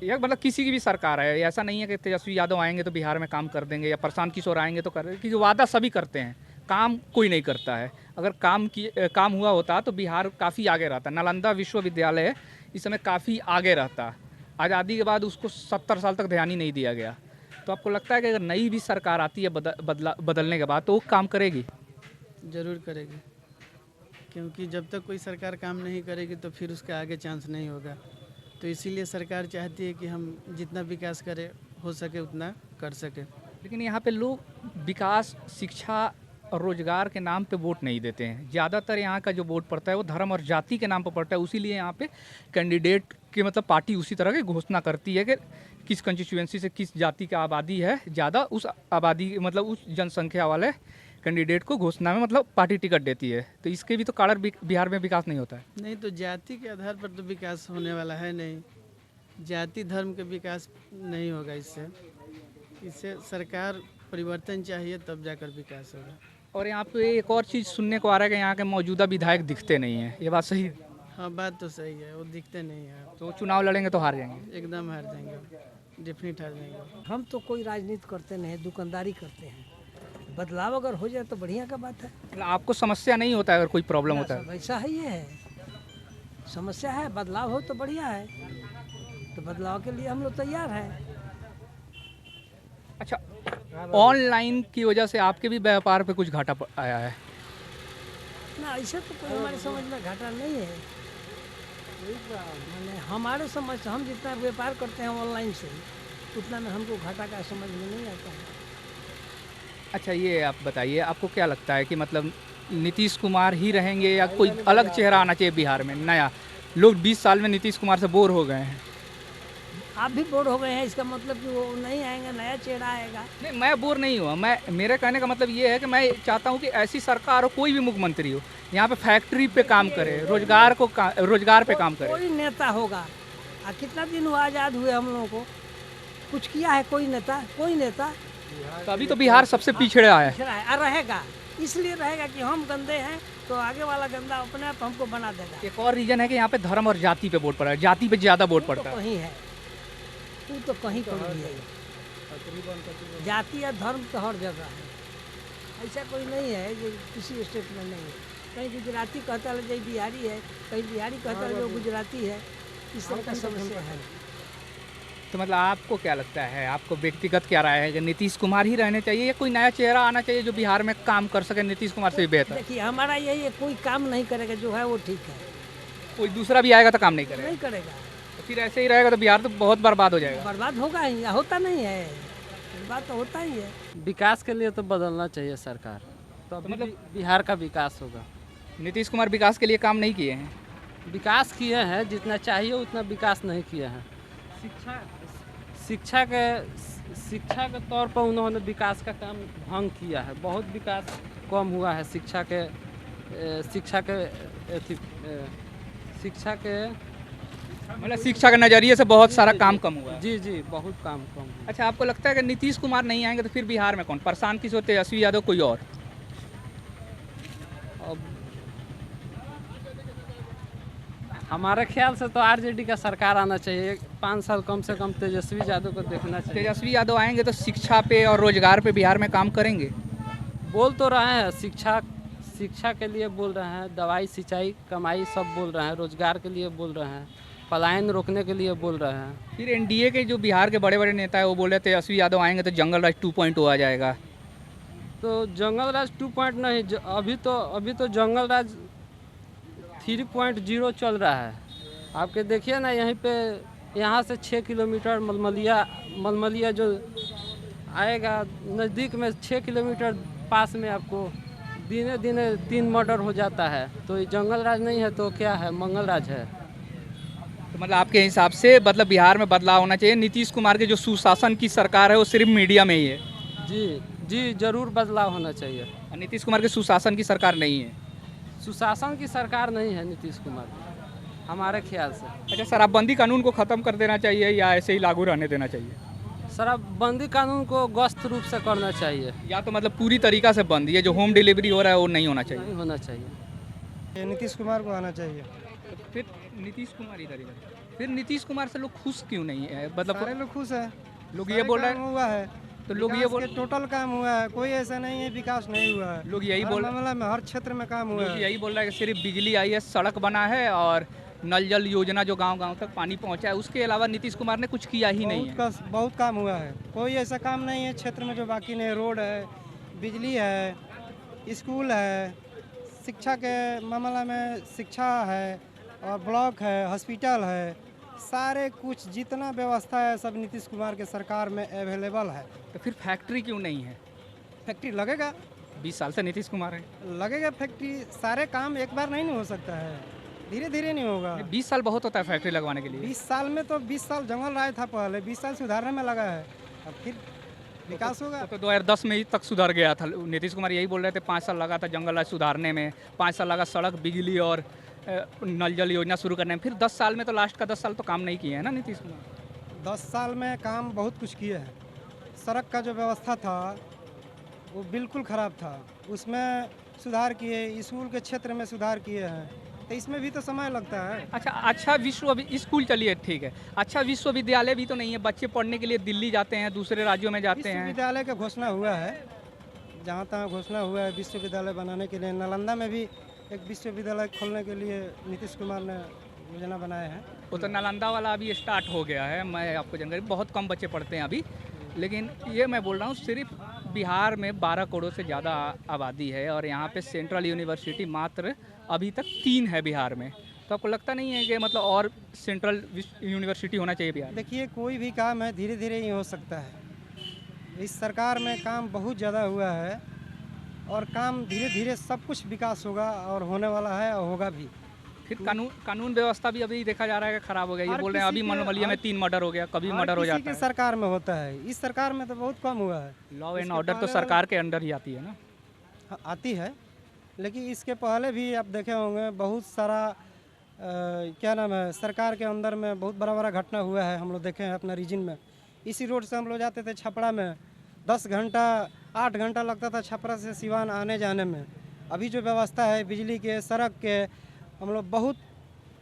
या मतलब किसी की भी सरकार है, ऐसा नहीं है कि तेजस्वी यादव आएंगे तो बिहार में काम कर देंगे, या प्रशांत किशोर आएंगे तो कर देंगे, क्योंकि वादा सभी करते हैं, काम कोई नहीं करता है। अगर काम हुआ होता तो बिहार काफ़ी आगे रहता। नालंदा विश्वविद्यालय इस समय काफ़ी आगे रहता। आज़ादी के बाद उसको 70 साल तक ध्यान ही नहीं दिया गया। तो आपको लगता है कि अगर नई भी सरकार आती है बदलने के बाद, तो वो काम करेगी? ज़रूर करेगी, क्योंकि जब तक कोई सरकार काम नहीं करेगी तो फिर उसका आगे चांस नहीं होगा। तो इसीलिए सरकार चाहती है कि हम जितना विकास करें हो सके उतना कर सके। लेकिन यहाँ पे लोग विकास, शिक्षा और रोजगार के नाम पे वोट नहीं देते हैं। ज़्यादातर यहाँ का जो वोट पड़ता है वो धर्म और जाति के नाम पर पड़ता है। उसीलिए यहाँ पे कैंडिडेट के मतलब पार्टी उसी तरह की घोषणा करती है कि किस कंस्टिट्यूएंसी से किस जाति की आबादी है ज़्यादा, उस आबादी मतलब उस जनसंख्या वाले कैंडिडेट को घोषणा में मतलब पार्टी टिकट देती है। तो इसके भी तो कारण बिहार में विकास नहीं होता है। नहीं, तो जाति के आधार पर तो विकास होने वाला है नहीं। जाति धर्म के विकास नहीं होगा इससे सरकार परिवर्तन चाहिए, तब जाकर विकास होगा। और यहाँ पे एक और चीज़ सुनने को आ रहा है कि यहाँ के मौजूदा विधायक दिखते नहीं हैं, ये बात सही है? हाँ, बात तो सही है, वो दिखते नहीं हैं। तो चुनाव लड़ेंगे तो हार जाएंगे? एकदम हार जाएंगे, डेफिनेट हार जाएंगे। हम तो कोई राजनीति करते नहीं, दुकानदारी करते हैं। बदलाव अगर हो जाए तो बढ़िया का बात है। मतलब आपको समस्या नहीं होता है अगर कोई प्रॉब्लम होता है? वैसा ही है, समस्या है, बदलाव हो तो बढ़िया है, तो बदलाव के लिए हम लोग तैयार हैं। अच्छा, ऑनलाइन की वजह से आपके भी व्यापार पे कुछ घाटा आया है? ना, ऐसे तो कोई हमारे समझ में घाटा नहीं है। मैंने हमारे समझ से हम जितना व्यापार करते हैं ऑनलाइन से, उतना में हमको घाटा का समझ में नहीं आता है। अच्छा, ये आप बताइए, आपको क्या लगता है कि मतलब नीतीश कुमार ही रहेंगे या कोई अलग चेहरा आना चाहिए बिहार में नया? लोग 20 साल में नीतीश कुमार से बोर हो गए हैं। आप भी बोर हो गए हैं, इसका मतलब कि वो नहीं आएंगे, नया चेहरा आएगा। नहीं, मैं बोर नहीं हुआ। मेरे कहने का मतलब ये है कि मैं चाहता हूँ कि ऐसी सरकार हो, कोई भी मुख्यमंत्री हो, यहाँ पे फैक्ट्री पे काम करे, रोजगार पे काम करे। कोई नेता होगा। कितना दिन हुआ आज़ाद हुए हम लोगों को, कुछ किया है कोई नेता? कोई नेता। तो अभी तो बिहार सबसे पिछड़ा है। पिछड़ा है और रहेगा, इसलिए रहेगा कि हम गंदे हैं तो आगे वाला गंदा अपने आप हमको बना देगा। एक और रीजन है कि यहाँ पे धर्म और जाति पे वोट पड़ा है, जाति पे ज़्यादा वोट पड़ता है। कहीं है, तू तो कहीं पर भी है। जाति या धर्म तो हर जगह है, ऐसा कोई नहीं है जो किसी स्टेट में नहीं है। कहीं गुजराती कहता है जो बिहारी है, कहीं बिहारी कहता है जो गुजराती है, इस तरह का समस्या है। तो मतलब आपको क्या लगता है, आपको व्यक्तिगत क्या राय है कि नीतीश कुमार ही रहने चाहिए या कोई नया चेहरा आना चाहिए जो बिहार में काम कर सके नीतीश कुमार से भी बेहतर? देखिए हमारा यही है, कोई काम नहीं करेगा जो है वो ठीक है। कोई दूसरा भी आएगा तो काम नहीं करेगा? नहीं करेगा तो फिर ऐसे ही रहेगा तो बिहार तो बहुत बर्बाद हो जाएगा। बर्बाद होगा ही, होता नहीं है, बर्बाद तो होता ही है। विकास के लिए तो बदलना चाहिए सरकार, तो मतलब बिहार का विकास होगा। नीतीश कुमार विकास के लिए काम नहीं किए हैं? विकास किए हैं, जितना चाहिए उतना विकास नहीं किए हैं। शिक्षा के तौर पर उन्होंने विकास का काम भंग किया है। बहुत विकास कम हुआ है शिक्षा शिक्षा के नज़रिए से बहुत सारा काम कम हुआ है। जी बहुत काम कम। अच्छा, आपको लगता है कि नीतीश कुमार नहीं आएंगे तो फिर बिहार में कौन परेशान? किसी तेजस्वी यादव, कोई और? अब हमारे ख्याल से तो आरजेडी का सरकार आना चाहिए। 5 साल कम से कम तेजस्वी यादव को देखना चाहिए। तेजस्वी यादव आएंगे तो शिक्षा पे और रोजगार पे बिहार में काम करेंगे? बोल तो रहे हैं, शिक्षा के लिए बोल रहे हैं, दवाई सिंचाई कमाई सब बोल रहे हैं, रोजगार के लिए बोल रहे हैं, पलायन रोकने के लिए बोल रहे हैं। फिर एनडीए के जो बिहार के बड़े बड़े नेता है वो बोल रहे थे तेजस्वी यादव आएंगे तो जंगल राज 2.0 आ जाएगा। तो जंगल राज 2.0 नहीं, अभी तो जंगल राज 3.0 चल रहा है। आपके देखिए ना, यहाँ से 6 किलोमीटर मलमलिया जो आएगा नज़दीक में, 6 किलोमीटर पास में आपको दिने दिने 3 मर्डर हो जाता है। तो ये जंगल राज नहीं है तो क्या है, मंगल राज है। तो मतलब आपके हिसाब से मतलब बिहार में बदलाव होना चाहिए। नीतीश कुमार के जो सुशासन की सरकार है वो सिर्फ मीडिया में ही है। जी जरूर बदलाव होना चाहिए। नीतीश कुमार के सुशासन की सरकार नहीं है? सुशासन की सरकार नहीं है नीतीश कुमार हमारे ख्याल से। अच्छा, शराबबंदी कानून को ख़त्म कर देना चाहिए या ऐसे ही लागू रहने देना चाहिए? शराबबंदी कानून को गश्त रूप से करना चाहिए, या तो मतलब पूरी तरीक़ा से बंद, ये जो होम डिलीवरी हो रहा है वो नहीं होना चाहिए? नहीं होना चाहिए। नीतीश कुमार को आना चाहिए। तो फिर नीतीश कुमार इधर फिर नीतीश कुमार से लोग खुश क्यों नहीं है? मतलब सारे लोग खुश है, लोग ये बोल रहे हैं हुआ है तो लोग ये बोल टोटल काम हुआ है, कोई ऐसा नहीं है विकास नहीं हुआ है। लोग यही बोल मामला में हर क्षेत्र में काम हुआ है। यही बोल रहा है कि सिर्फ बिजली आई है, सड़क बना है और नल जल योजना जो गांव-गांव तक पानी पहुंचा है, उसके अलावा नीतीश कुमार ने कुछ किया ही नहीं है। बहुत काम हुआ है, कोई ऐसा काम नहीं है क्षेत्र में जो बाकी नहीं। रोड है, बिजली है, स्कूल है, शिक्षा के मामला में शिक्षा है और ब्लॉक है, हॉस्पिटल है, सारे कुछ जितना व्यवस्था है सब नीतीश कुमार के सरकार में अवेलेबल है। तो फिर फैक्ट्री क्यों नहीं है? फैक्ट्री लगेगा, 20 साल से नीतीश कुमार है, लगेगा फैक्ट्री। सारे काम एक बार नहीं हो सकता है, धीरे धीरे नहीं होगा। 20 साल बहुत होता है फैक्ट्री लगवाने के लिए। 20 साल में तो 20 साल जंगल राज था पहले, 20 साल सुधारने में लगा है, अब फिर विकास होगा। तो 2010 में ही तक सुधर गया था। नीतीश कुमार यही बोल रहे थे 5 साल लगा था जंगल राज सुधारने में, 5 साल लगा सड़क बिजली और नल जल योजना शुरू करने में। फिर 10 साल में तो लास्ट का 10 साल तो काम नहीं किए हैं ना नीतीश कुमार। 10 साल में काम बहुत कुछ किए हैं। सड़क का जो व्यवस्था था वो बिल्कुल ख़राब था, उसमें सुधार किए, स्कूल के क्षेत्र में सुधार किए हैं, तो इसमें भी तो समय लगता है। अच्छा स्कूल चलिए ठीक है, अच्छा विश्वविद्यालय भी तो नहीं है। बच्चे पढ़ने के लिए दिल्ली जाते हैं, दूसरे राज्यों में जाते हैं। विश्वविद्यालय का घोषणा हुआ है, जहाँ तहाँ घोषणा हुआ है विश्वविद्यालय बनाने के लिए। नालंदा में भी एक विश्वविद्यालय खोलने के लिए नीतीश कुमार ने योजना बनाए हैं। वो तो नालंदा वाला अभी स्टार्ट हो गया है, मैं आपको जानकारी, बहुत कम बच्चे पढ़ते हैं अभी। लेकिन ये मैं बोल रहा हूँ सिर्फ बिहार में 12 करोड़ से ज़्यादा आबादी है और यहाँ पे सेंट्रल यूनिवर्सिटी मात्र अभी तक 3 है बिहार में। तो आपको लगता नहीं है कि मतलब और सेंट्रल यूनिवर्सिटी होना चाहिए बिहार? देखिए कोई भी काम है धीरे धीरे ही हो सकता है। इस सरकार में काम बहुत ज़्यादा हुआ है और काम धीरे धीरे सब कुछ विकास होगा और होने वाला है और होगा भी। फिर कानून व्यवस्था भी अभी देखा जा रहा है कि खराब हो गया। ये हर बोल रहे हैं अभी किसी के- मनोबलिया में 3 मर्डर हो गया, कभी मर्डर हो हर किसी जाता की है। सरकार में होता है, इस सरकार में तो बहुत कम हुआ है। लॉ एंड इसके ऑर्डर तो पहले सरकार के अंडर ही आती है ना। हाँ, आती है, लेकिन इसके पहले भी आप देखे होंगे बहुत सारा क्या नाम है, सरकार के अंदर में बहुत बड़ा बड़ा घटना हुआ है। हम लोग देखे हैं अपना रीजन में। इसी रोड से हम लोग जाते थे छपरा में, 10 घंटा 8 घंटा लगता था छपरा से सिवान आने जाने में। अभी जो व्यवस्था है बिजली के, सड़क के, हम लोग बहुत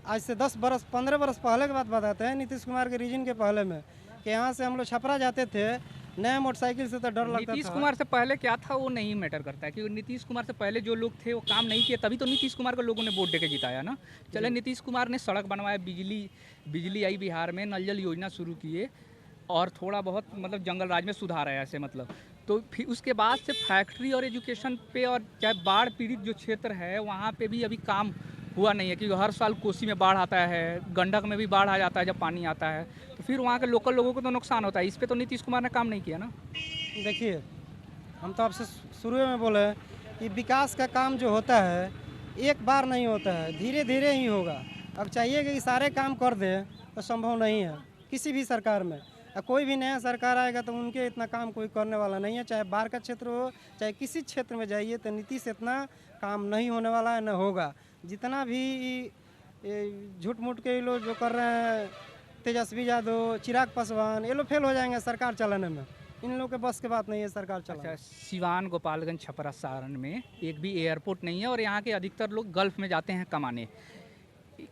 आज से 10 बरस 15 बरस पहले की बात बताते हैं, नीतीश कुमार के रीजन के पहले में, कि यहाँ से हम लोग छपरा जाते थे नया मोटरसाइकिल से तो डर लगता नीतीश था। कुमार से पहले क्या था वो नहीं मैटर करता है, क्योंकि नीतीश कुमार से पहले जो लोग थे वो काम नहीं किए, तभी तो नीतीश कुमार को लोगों ने वोट देके जिताया ना। चले नीतीश कुमार ने सड़क बनवाया, बिजली आई बिहार में, नल जल योजना शुरू किए और थोड़ा बहुत मतलब जंगल राज में सुधार है ऐसे मतलब। तो फिर उसके बाद से फैक्ट्री और एजुकेशन पे और चाहे बाढ़ पीड़ित जो क्षेत्र है वहाँ पे भी अभी काम हुआ नहीं है, क्योंकि हर साल कोसी में बाढ़ आता है, गंडक में भी बाढ़ आ जाता है जब पानी आता है, तो फिर वहाँ के लोकल लोगों को तो नुकसान होता है। इस पे तो नीतीश कुमार ने काम नहीं किया ना। देखिए, हम तो आपसे शुरू में बोले कि विकास का काम जो होता है एक बार नहीं होता है, धीरे धीरे ही होगा। अब चाहिए कि सारे काम कर दे तो संभव नहीं है किसी भी सरकार में। कोई भी नया सरकार आएगा तो उनके इतना काम कोई करने वाला नहीं है, चाहे बाढ़ का क्षेत्र हो चाहे किसी क्षेत्र में जाइए, तो नीतीश इतना काम नहीं होने वाला है, न होगा। जितना भी झूठ मूठ के ये लोग जो कर रहे हैं, तेजस्वी यादव, चिराग पासवान, ये लोग फेल हो जाएंगे सरकार चलाने में। इन लोगों के बस के बात नहीं है सरकार चलाना। अच्छा, सिवान, गोपालगंज, छपरा, सारण में एक भी एयरपोर्ट नहीं है और यहाँ के अधिकतर लोग गल्फ में जाते हैं कमाने।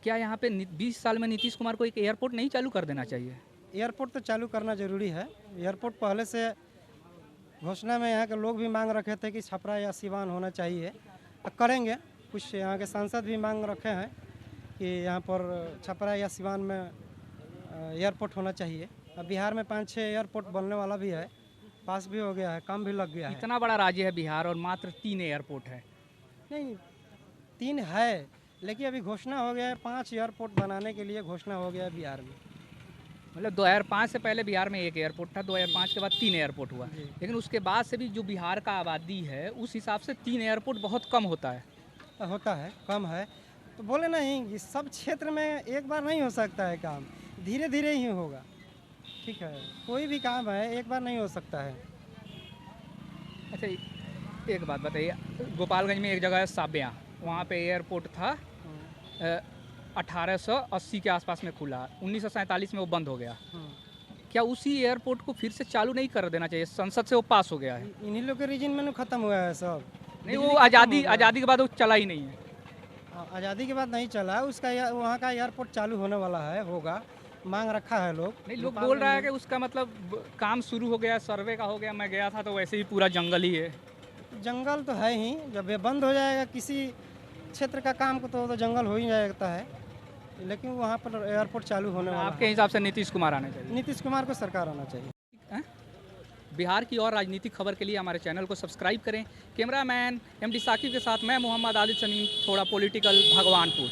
क्या यहाँ पे 20 साल में नीतीश कुमार को एक एयरपोर्ट नहीं चालू कर देना चाहिए? एयरपोर्ट तो चालू करना ज़रूरी है। एयरपोर्ट पहले से घोषणा में यहाँ के लोग भी मांग रखे थे कि छपरा या सिवान होना चाहिए, करेंगे। कुछ यहाँ के सांसद भी मांग रखे हैं कि यहाँ पर छपरा या सिवान में एयरपोर्ट होना चाहिए। अब बिहार में 5-6 एयरपोर्ट बनने वाला भी है, पास भी हो गया है, काम भी लग गया है। इतना बड़ा राज्य है बिहार और मात्र 3 एयरपोर्ट है। नहीं, 3 है, लेकिन अभी घोषणा हो गया है 5 एयरपोर्ट बनाने के लिए घोषणा हो गया है बिहार में। मतलब 2005 से पहले बिहार में 1 एयरपोर्ट था, 2005 के बाद 3 एयरपोर्ट हुआ, लेकिन उसके बाद से भी जो बिहार का आबादी है उस हिसाब से 3 एयरपोर्ट बहुत कम होता है। कम है, तो बोले नहीं कि सब क्षेत्र में एक बार नहीं हो सकता है काम, धीरे धीरे ही होगा। ठीक है, कोई भी काम है एक बार नहीं हो सकता है। अच्छा, एक बात बताइए, गोपालगंज में एक जगह है साब्या, वहाँ पे एयरपोर्ट था 1880 के आसपास में खुला, 1947 में वो बंद हो गया। क्या उसी एयरपोर्ट को फिर से चालू नहीं कर देना चाहिए? संसद से वो पास हो गया है। इन्हीं लोग के रीजन में खत्म हुआ है सब। नहीं, वो आज़ादी के बाद वो चला ही नहीं है। आज़ादी के बाद नहीं चला, उसका वहाँ का एयरपोर्ट चालू होने वाला है, होगा, मांग रखा है लोग। नहीं, लोग बोल रहा है कि उसका मतलब काम शुरू हो गया, सर्वे का हो गया। मैं गया था तो वैसे ही पूरा जंगल ही है। जंगल तो है ही, जब ये बंद हो जाएगा किसी क्षेत्र का काम को तो जंगल हो ही जाता है, लेकिन वहाँ पर एयरपोर्ट चालू होने वाला है। आपके हिसाब से नीतीश कुमार आने चाहिए? नीतीश कुमार को सरकार आना चाहिए। बिहार की और राजनीतिक खबर के लिए हमारे चैनल को सब्सक्राइब करें। कैमरामैन MD साकिब के साथ मैं मोहम्मद आदिल समीम, थोड़ा पॉलिटिकल, भगवानपुर।